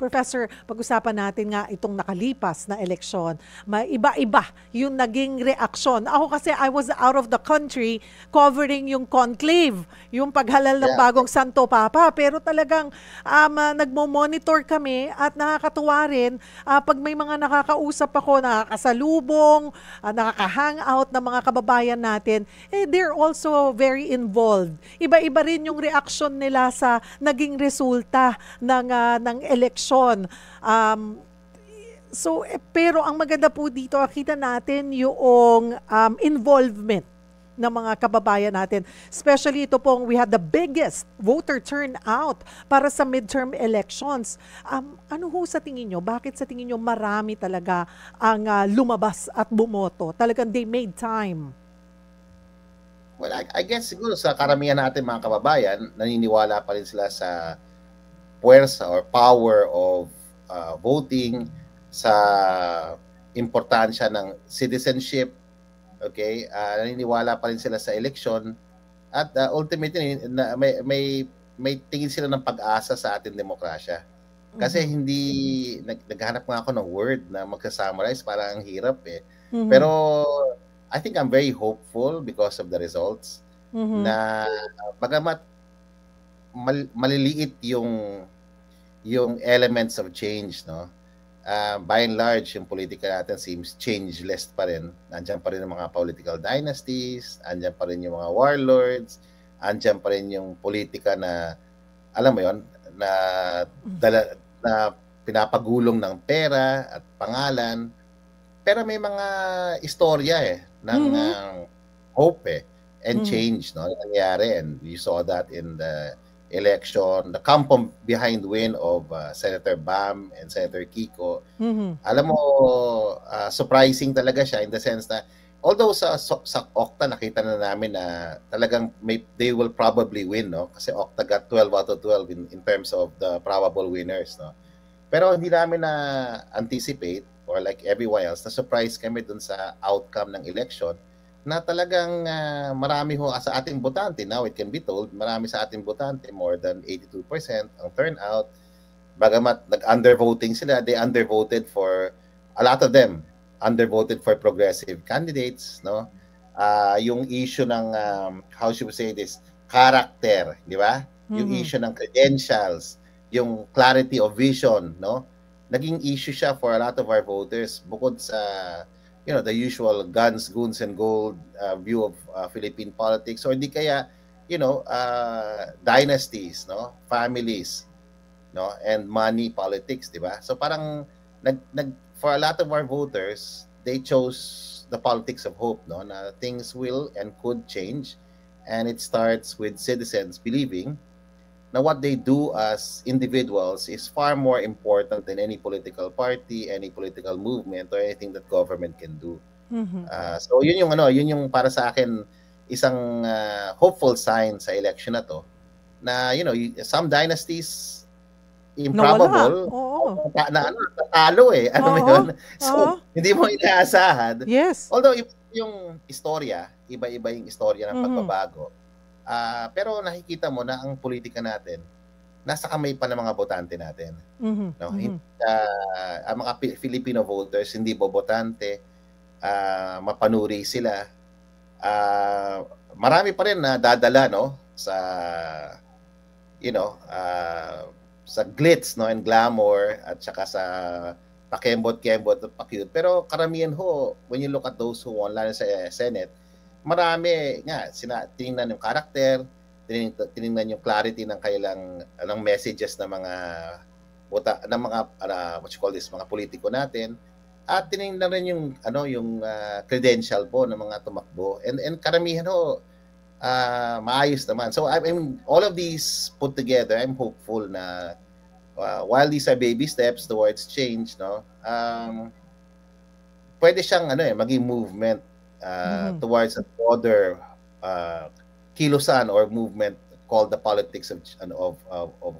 Professor, pag-usapan natin nga itong nakalipas na eleksyon. May iba-iba yung naging reaksyon. Ako kasi I was out of the country covering yung conclave, yung paghalal ng Yeah. bagong Santo Papa. Pero talagang nagmo-monitor kami at nakakatuwa rin pag may mga nakakausap ako, nakakasalubong, nakaka-hangout ng mga kababayan natin, they're also very involved. Iba-iba rin yung reaksyon nila sa naging resulta ng eleksyon. Pero ang maganda po dito, kita natin yung involvement ng mga kababayan natin. Especially ito pong we had the biggest voter turnout para sa midterm elections. Ano ho sa tingin nyo? Bakit sa tingin nyo marami talaga ang lumabas at bumoto? Talagang they made time. Well, I guess siguro sa karamihan natin mga kababayan, naniniwala pa rin sila sa puwersa or power of voting, sa importansya ng citizenship, okay? Naniniwala pa rin sila sa election at ultimately may tingin sila ng pag-asa sa ating demokrasya. Kasi hindi naghahanap nga ako ng word na magsa-summarize, parang ang hirap eh. Pero I think I'm very hopeful because of the results na bagamat maliliit yung elements of change, no? By and large, yung politika natin seems changeless pa rin. Nandiyan pa rin ang mga political dynasties, andyan pa rin yung mga warlords, andyan pa rin yung politika na, alam mo yon, na pinapagulong ng pera at pangalan. Pero may mga istorya ng hope and change, no, nangyari, and we saw that in the election, the come behind win of Senator Bam and Senator Kiko. Alam mo, surprising talaga siya in the sense na although sa Okta nakita na namin na talagang they will probably win, no? Kasi Okta got 12 out of 12 in terms of the probable winners, no? Pero hindi namin na anticipate, or like everyone else, na surprise kami dun sa outcome ng election na talagang marami ho sa ating botante. Now it can be told, marami sa ating botante, more than 82% ang turnout. Bagamat nag-undervoting sila, they undervoted for, a lot of them, undervoted for progressive candidates, no? Yung issue ng, how should we say this, character, di ba? Yung issue ng credentials, yung clarity of vision, no? Naging issue siya for a lot of our voters bukod sa, you know, the usual guns, goons, and gold view of Philippine politics, or hindi kaya, you know, dynasties, no? Families, no? And money politics, di ba? So parang for a lot of our voters, they chose the politics of hope, no? Na things will and could change, and it starts with citizens believing na what they do as individuals is far more important than any political party, any political movement, or anything that government can do. So yun yung para sa akin isang hopeful sign sa election na to, na you know, some dynasties improbable na tatalo ano mo yun. So hindi mo inaasahan. Yes. Although yung istorya, iba-iba yung istorya ng pagbabago. Pero nakikita mo na ang politika natin nasa kamay pa ng mga botante natin. No? Ang mga Filipino voters hindi bobotante, mapanuri sila. Marami pa rin na dadala, no, sa you know, sa glitz, no, and glamour, at saka sa pakembot-kembot at pa-cute. Pero karamihan ho, when you look at those who won, lalo sa Senate, marami nga, tinignan yung character, tinignan yung clarity ng kailang messages ng mga what you call this, mga politiko natin, at tinignan rin yung credential po ng mga tumakbo, and karamihan ho maayos naman. So I mean, all of these put together, I'm hopeful na while these are baby steps towards change, no, pwede siyang maging movement towards a broader kilusan or movement called the politics of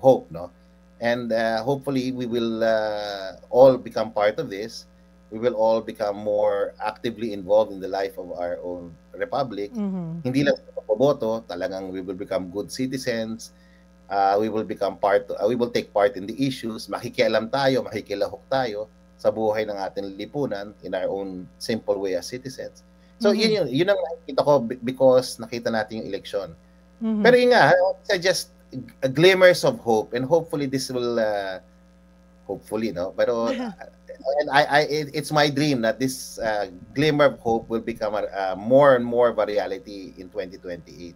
hope, no? And hopefully we will all become part of this. We will all become more actively involved in the life of our own republic. Hindi lang sa pagboboto, talagang we will become good citizens, we will take part in the issues, makikialam tayo, makikilahok tayo sa buhay ng ating lipunan in our own simple way as citizens. So yun ang nakikita ko because nakita natin yung election. Pero yun nga, just glimmers of hope, and hopefully this will hopefully, no, pero and it's my dream that this glimmer of hope will become more and more of a reality in 2028.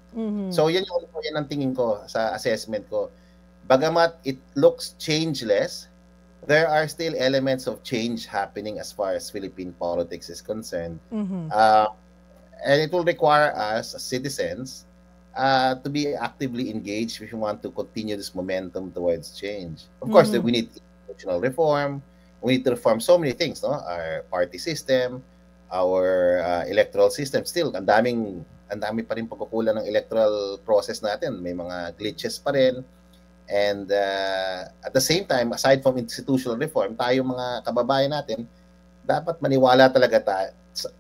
So yan ang tingin ko sa assessment ko. Bagamat it looks changeless, there are still elements of change happening as far as Philippine politics is concerned. And it will require us as citizens to be actively engaged if we want to continue this momentum towards change. Of course, we need institutional reform. We need to reform so many things, no? Our party system, our electoral system. Still, ang dami pa rin pagkukulang ng electoral process natin. May mga glitches pa rin. And at the same time, aside from institutional reform, tayo mga kababayan natin, dapat maniwala talaga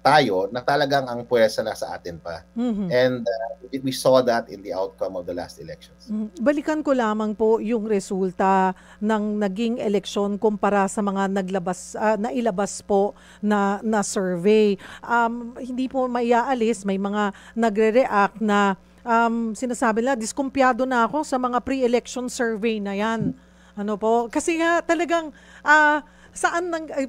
tayo na talagang ang puwersa nasa atin pa. And we saw that in the outcome of the last elections. Balikan ko lamang po yung resulta ng naging eleksyon kumpara sa mga nailabas po na survey. Hindi po maiaalis, may mga nagre-react na sinasabi nila, diskumpiyado na ako sa mga pre-election survey na yan. Ano po? Kasi nga talagang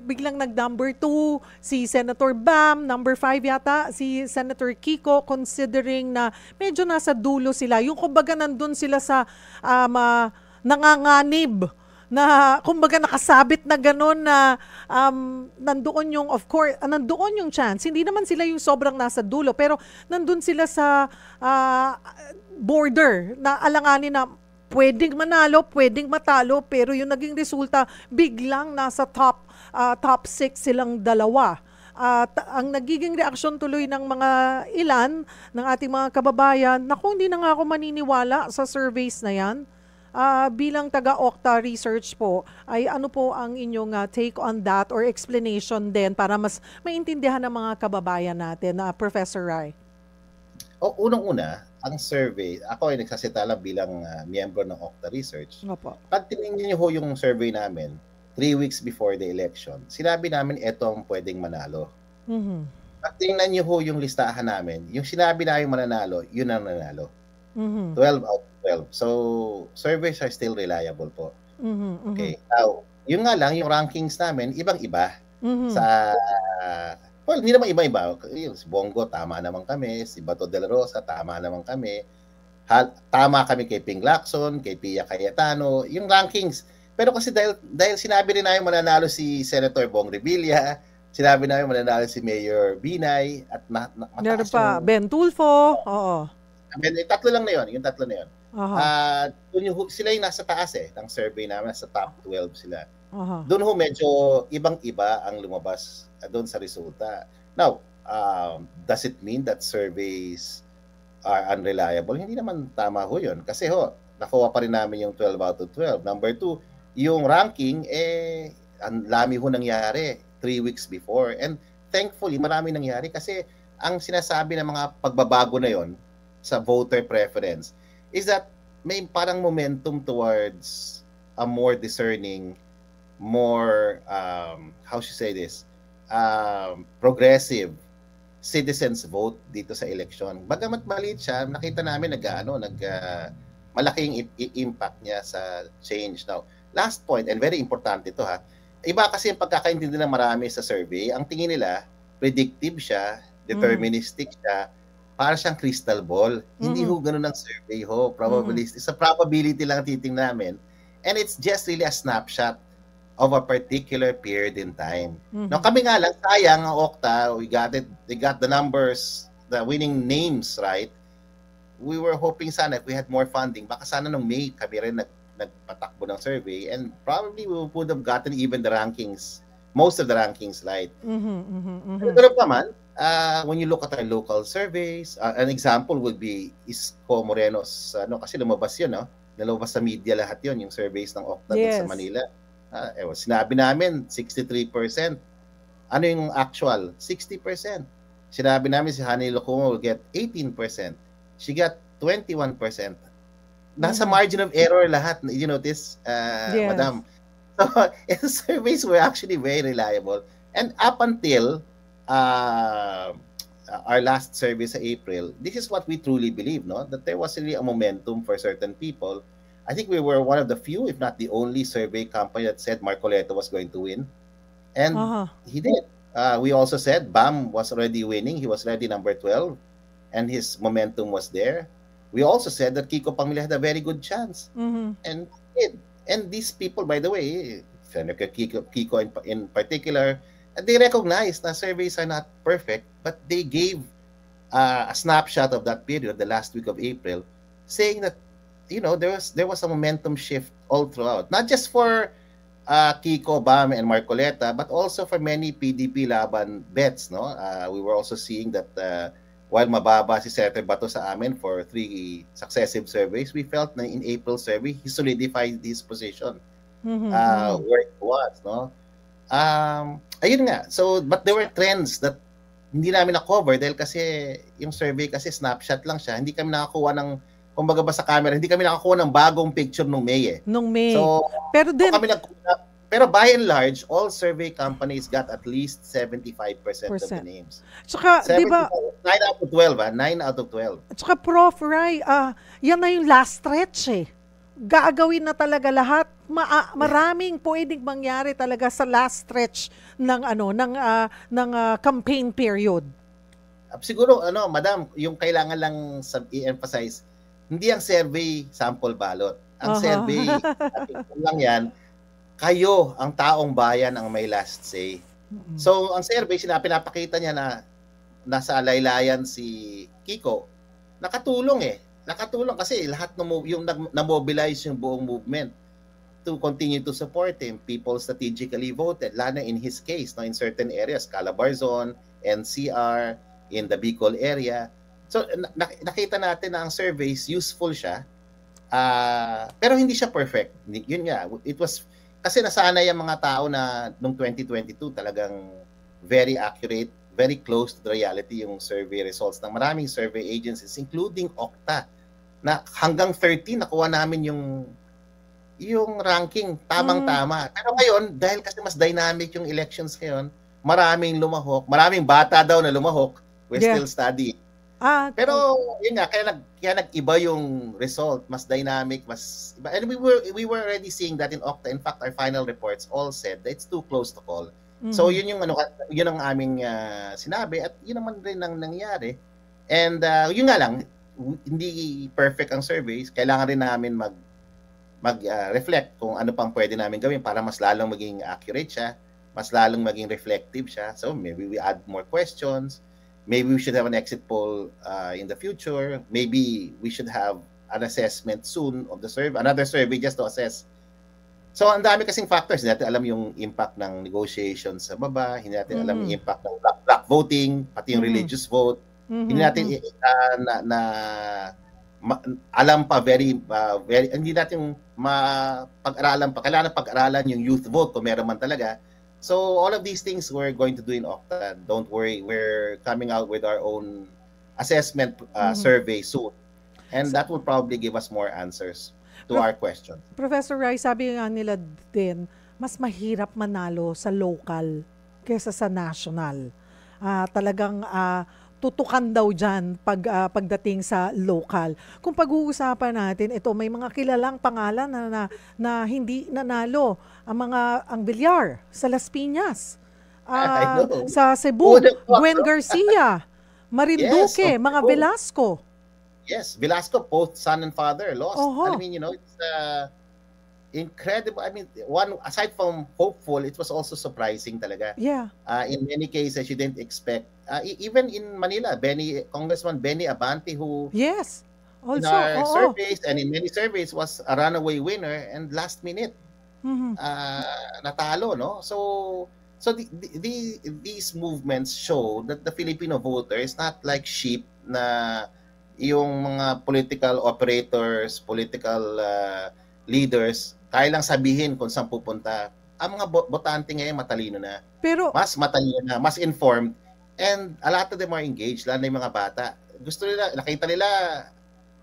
biglang nag-number 2 si Senator Bam, number 5 yata si Senator Kiko, considering na medyo nasa dulo sila. Yung kumbaga nandun sila sa nanganganib na kumbaga nakasabit na gano'n na nandoon yung, of course, nandoon yung chance. Hindi naman sila yung sobrang nasa dulo, pero nandun sila sa border na alanganin na pwedeng manalo, pwedeng matalo, pero yung naging resulta, biglang nasa top 6 silang dalawa. At ang nagiging reaksyon tuloy ng mga ilan, ng ating mga kababayan, naku, hindi na nga ako maniniwala sa surveys na yan. Bilang taga-Okta Research po, ay ano po ang inyong take on that or explanation din para mas maintindihan ng mga kababayan natin, Professor Rai? Unang-una, ang survey, ako ay nagsasita lang bilang miyembro ng Okta Research. Opo. Pag tinignan niyo ho yung survey namin, 3 weeks before the election, sinabi namin ito ang pwedeng manalo. Pag tingnan niyo ho yung listahan namin, yung sinabi namin mananalo, yun ang nanalo. 12 out of 12. So, surveys are still reliable po. Okay. Now, yun nga lang, yung rankings namin, ibang-iba. Sa well, hindi naman iba-iba. Si Bongo, tama naman kami. Si Bato de la Rosa, tama naman kami. Tama kami kay Ping Lacson, kay Pia Cayetano. Yung rankings. Pero kasi dahil sinabi rin namin mananalo si Senator Bong Revilla, sinabi namin mananalo si Mayor Binay, at meron pa, Ben Tulfo. Oo. Tatlo lang na yun. Yung tatlo na yun. Sila yung nasa taas ng survey namin. Nasa top 12 sila. Doon ho medyo ibang-iba ang lumabas doon sa resulta. Now, does it mean that surveys are unreliable? Hindi naman tama ho yun. Kasi nakuha pa rin namin yung 12 out of 12. Number 2, yung ranking, ang lami ho nangyari 3 weeks before. And thankfully, marami nangyari kasi ang sinasabi ng mga pagbabago na yon sa voter preference is that may parang momentum towards a more discerning, more, how should I say this, progressive citizens vote dito sa election. Bagamat maliit siya, nakita namin malaking impact niya sa change. Now, last point, and very important ito iba kasi yung pagkakaintindi ng marami sa survey, ang tingin nila, predictive siya, deterministic siya, para siyang crystal ball. Hindi ho ganun ang survey probabilistic. Sa probability lang titingnan namin. And it's just really a snapshot of a particular period in time. Now kami nga lang, sayang ang Okta, we got the numbers, the winning names right. We were hoping sana if we had more funding, baka sana nung May kami rin nagpatakbo ng survey, and probably we would have gotten even the rankings, most of the rankings right. Pero naman, when you look at our local surveys, an example would be Isko Moreno's, kasi lumabas yun, nalabas sa media lahat yun, yung surveys ng Okta sa Manila. Sinabi namin 63%. Ano yung actual? 60%. Sinabi namin si Hani Locomo will get 18%. She got 21%. nasa margin of error lahat. You notice, Yes. Madam? So, surveys were actually very reliable. And up until our last survey sa April, this is what we truly believe, no? That there was really a momentum for certain people. I think we were one of the few, if not the only survey company that said Marcoleta was going to win. And he did. We also said Bam was already winning. He was already number 12. And his momentum was there. We also said that Kiko Pangilinan had a very good chance. And he did. And these people, by the way, Senator Kiko in particular, they recognize that surveys are not perfect, but they gave a snapshot of that period, the last week of April, saying that, you know, there was a momentum shift all throughout, not just for Kiko, Bam, and Marcoleta, but also for many PDP Laban bets. No, we were also seeing that while mababa si Senator Bato sa amin for 3 successive surveys, we felt na in April survey he solidified his position where it was. No, ayun nga. So, but there were trends that hindi namin na-cover dahil kasi yung survey kasi snapshot lang siya. Hindi kami nakakuha ng, kumbaga ba sa camera, hindi kami nakakuha ng bagong picture nung May eh. Nung May. So, pero then, pero by and large, all survey companies got at least 75% of the names. Tsaka, di ba? 9 out of 12, 9 out of 12. Tsaka, Prof. Rai, yan na yung last stretch eh. Gagawin na talaga lahat. Maraming pwedeng mangyari talaga sa last stretch ng campaign period. Siguro Madam, yung kailangan lang i-emphasize, hindi ang survey sample ballot. Ang survey lang yan, kayo ang taong bayan ang may last say. So ang survey pinapakita niya na nasa laylayan si Kiko, nakatulong kasi lahat yung na-mobilize yung buong movement to continue to support him. People strategically voted, lalo in his case, no, in certain areas, Calabarzon, NCR, in the Bicol area. So, nakita natin na ang surveys, useful siya, pero hindi siya perfect. Yun nga, it was, kasi nasanay ang mga tao na noong 2022 talagang very accurate, very close to the reality yung survey results ng maraming survey agencies, including Okta, na hanggang 13 nakuha namin yung ranking tamang-tama. Pero ngayon, dahil kasi mas dynamic yung elections ngayon, maraming lumahok, maraming bata daw na lumahok, we're still studying. Pero yun nga, kaya nag-iba yung result, mas dynamic, mas iba. And we were already seeing that in Okta. In fact, our final reports all said that it's too close to call. So yun yung yun ang aming sinabi at yun naman rin ang nangyari. And yun nga lang, hindi perfect ang surveys. Kailangan rin namin mag-reflect kung ano pang pwede namin gawin para mas lalong maging accurate siya, mas lalong maging reflective siya. So maybe we add more questions. Maybe we should have an exit poll in the future. Maybe we should have an assessment soon of the survey, another survey just to assess. So, ang dami kasing factors. Hindi natin alam yung impact ng negotiations sa baba. Hindi natin alam yung impact ng black voting, pati yung religious vote. Hindi natin alam pa very, hindi natin pag-aralan pa. Kailangan pag-aralan yung youth vote kung meron man talaga. So all of these things we're going to do in Okta. Don't worry, we're coming out with our own assessment survey soon. And that will probably give us more answers to our questions. Professor Rai, sabi nga nila din, mas mahirap manalo sa local kaysa sa national. Talagang tutukan daw dyan pagdating sa local. Kung pag-uusapan natin, ito may mga kilalang pangalan na hindi nanalo. Ang Villar sa Las Piñas. Sa Cebu, Gwen Garcia, Marinduque, mga Velasco. Yes, Velasco, both son and father lost. I mean, it's incredible. I mean, aside from hopeful, it was also surprising talaga. Yeah. In many cases, you didn't expect. Even in Manila, Congressman Benny Abante, who also, in our surveys and in many surveys was a runaway winner, and last minute natalo, no? So these movements show that the Filipino voter is not like sheep na yung mga political operators, political leaders, kaya lang sabihin kung saan pupunta. Ang mga botante ngayon matalino na. Pero mas matalino na, mas informed, and a lot of them are engaged, lalo na yung mga bata. Gusto nila, nakita nila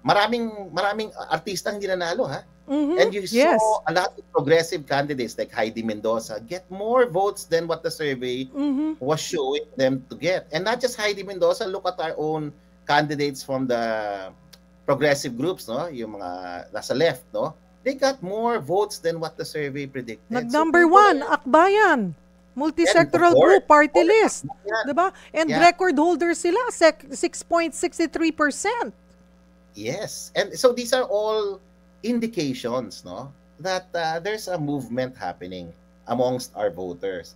maraming artistang hindi nanalo, ha? And you Yes. saw a lot of progressive candidates like Heidi Mendoza get more votes than what the survey was showing them to get. And not just Heidi Mendoza, look at our own candidates from the progressive groups, no? Yung mga nasa left, no? They got more votes than what the survey predicted. Nag-number one, Akbayan. Multisectoral group, party list. Diba? And record holder sila, 6.63%. Yes. And so these are all indications, no, that there's a movement happening amongst our voters.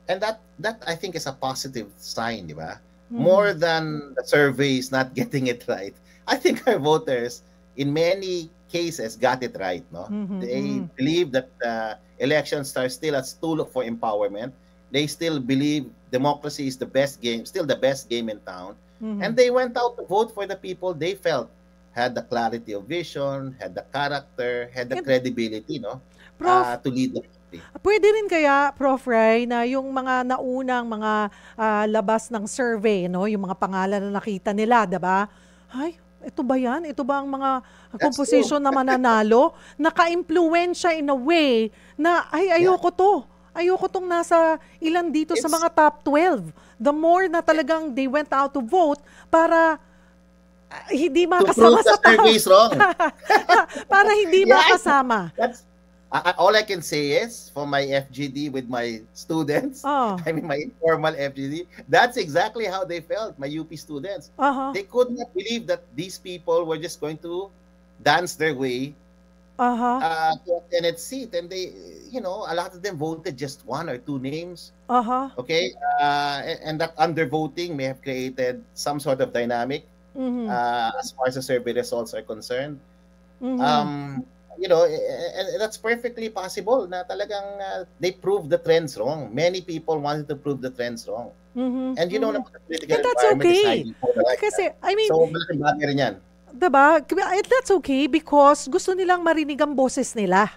And that I think is a positive sign, di ba? More than the surveys not getting it right. I think our voters, in many cases, got it right, no? They believe that elections are still a tool for empowerment. They still believe democracy is the best game, still the best game in town. And they went out to vote for the people they felt had the clarity of vision, had the character, had the credibility, no? Prof, To lead the country. pwede rin kaya, Prof. Ray, na yung mga naunang mga labas ng survey, no, yung mga pangalan na nakita nila, diba? Ay, ito ba yan? Ito ba ang mga composition na mananalo? Naka-impluensya in a way na, ay, ayoko to. Ayoko tong nasa ilan dito sa mga top 12. The more na talagang they went out to vote para hindi makasama sa surveys wrong. para hindi makasama. That's all I can say is for my FGD with my students, I mean my informal FGD, that's exactly how they felt, my UP students. They could not believe that these people were just going to dance their way to a Senate seat, and they, you know, a lot of them voted just one or two names. Okay, and that undervoting may have created some sort of dynamic as far as the survey results are concerned. You know, and that's perfectly possible na talagang they proved the trends wrong. Many people wanted to prove the trends wrong. And you know, the political and that's environment okay. is highly polarized. Kasi, I mean, so, malaking bagay rin yan. diba? That's okay because gusto nilang marinig ang boses nila.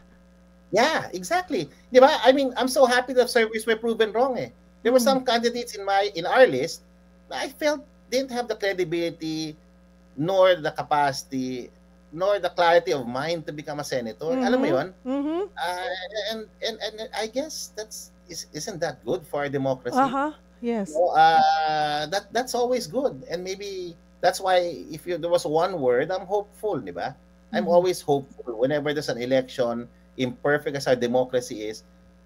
Yeah, exactly. Diba? I mean, I'm so happy that surveys were proven wrong. There were some candidates in our list that I felt didn't have the credibility, nor the capacity, nor the clarity of mind to become a senator. Alam mo yun? And I guess isn't that good for our democracy? Yes. So, that's always good. And maybe that's why if there was one word, I'm hopeful, di ba? I'm always hopeful whenever there's an election, imperfect as our democracy is,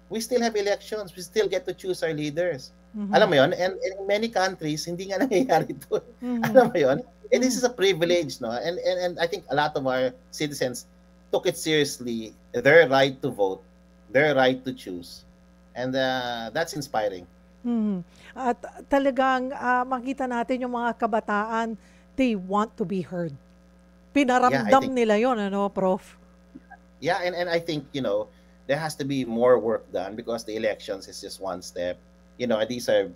we still have elections. We still get to choose our leaders. Alam mo yun? And in many countries, hindi nga nangyayari ito. Alam mo yun? And this is a privilege, no? And I think a lot of our citizens took it seriously, their right to vote, their right to choose. And that's inspiring. At talagang makita natin yung mga kabataan, they want to be heard. Pinaramdam nila yon, ano, Prof? Yeah, and I think, you know, there has to be more work done because the elections is just one step. You know, these are,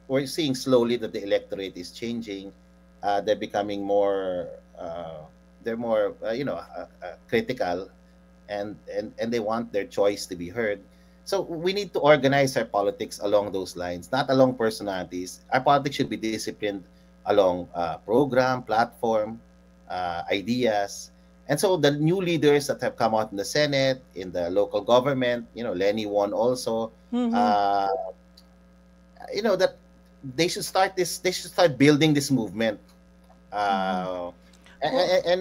we're seeing slowly that the electorate is changing. They're becoming more, critical, and they want their choice to be heard. So we need to organize our politics along those lines, not along personalities. Our politics should be disciplined along program, platform, ideas. And so the new leaders that have come out in the Senate, in the local government, you know, Lenny won also, you know, that they should start building this movement. And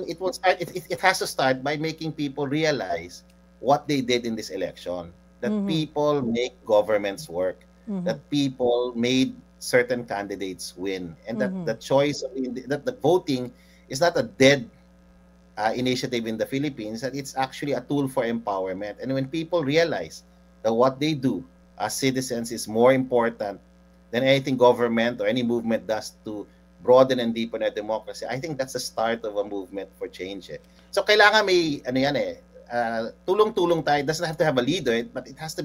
it will start, it has to start by making people realize what they did in this election. That people make governments work, that people made certain candidates win, and that the choice of that the voting is not a dead initiative in the Philippines, that it's actually a tool for empowerment. And when people realize that what they do as citizens is more important than anything government or any movement does to broaden and deepen our democracy, I think that's the start of a movement for change. So kailangan may tulong-tulong tayo. It doesn't have to have a leader, but it has to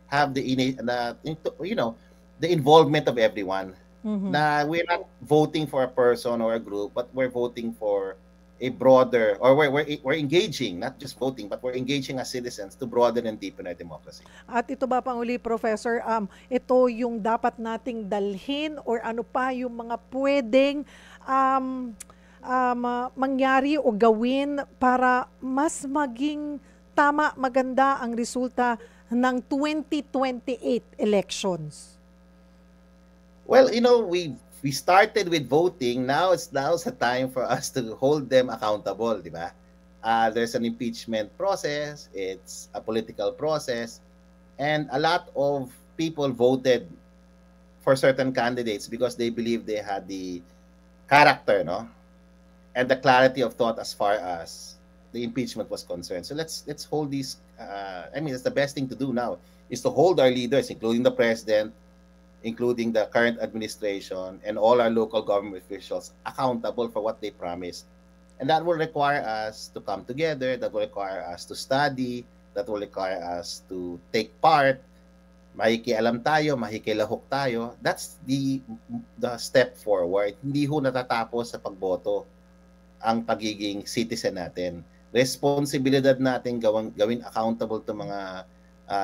have the involvement of everyone. Na we're not voting for a person or a group, but we're voting for a broader, or we're engaging, not just voting, but we're engaging as citizens to broaden and deepen our democracy. At ito ba, Panguli, Professor, ito yung dapat nating dalhin or ano pa yung mga pwedeng mangyari o gawin para mas maging tama, maganda ang resulta ng 2028 elections? Well, we started with voting. Now's the time for us to hold them accountable, di ba? There's an impeachment process. It's a political process, and a lot of people voted for certain candidates because they believe they had the character, no, and the clarity of thought as far as the impeachment was concerned. So let's hold these. I mean, it's the best thing to do now is to hold our leaders, including the president, including the current administration, and all our local government officials, accountable for what they promised. And that will require us to come together. That will require us to study. That will require us to take part. Makikialam tayo, makikilahok tayo. That's the step forward. Hindi ho natatapos sa pagboto ang pagiging citizen natin. Responsibilidad natin gawin accountable to mga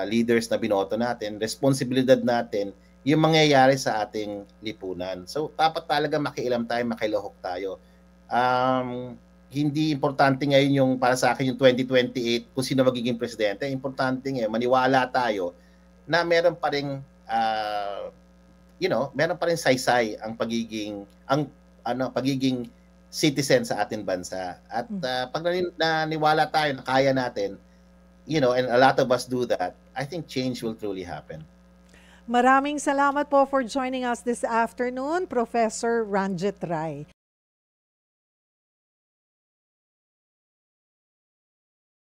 leaders na binoto natin. Responsibilidad natin yung mangyayari sa ating lipunan. So, dapat talaga makialam tayo, makilahok tayo. Hindi importante ngayon yung para sa akin yung 2028 kung sino magiging presidente. Importante ngayon, maniwala tayo na meron pa ring meron pa rin saysay ang pagiging citizen sa ating bansa. At pag naniwala tayo na kaya natin, and a lot of us do that, I think change will truly happen. Maraming salamat po for joining us this afternoon, Professor Ranjit Rai.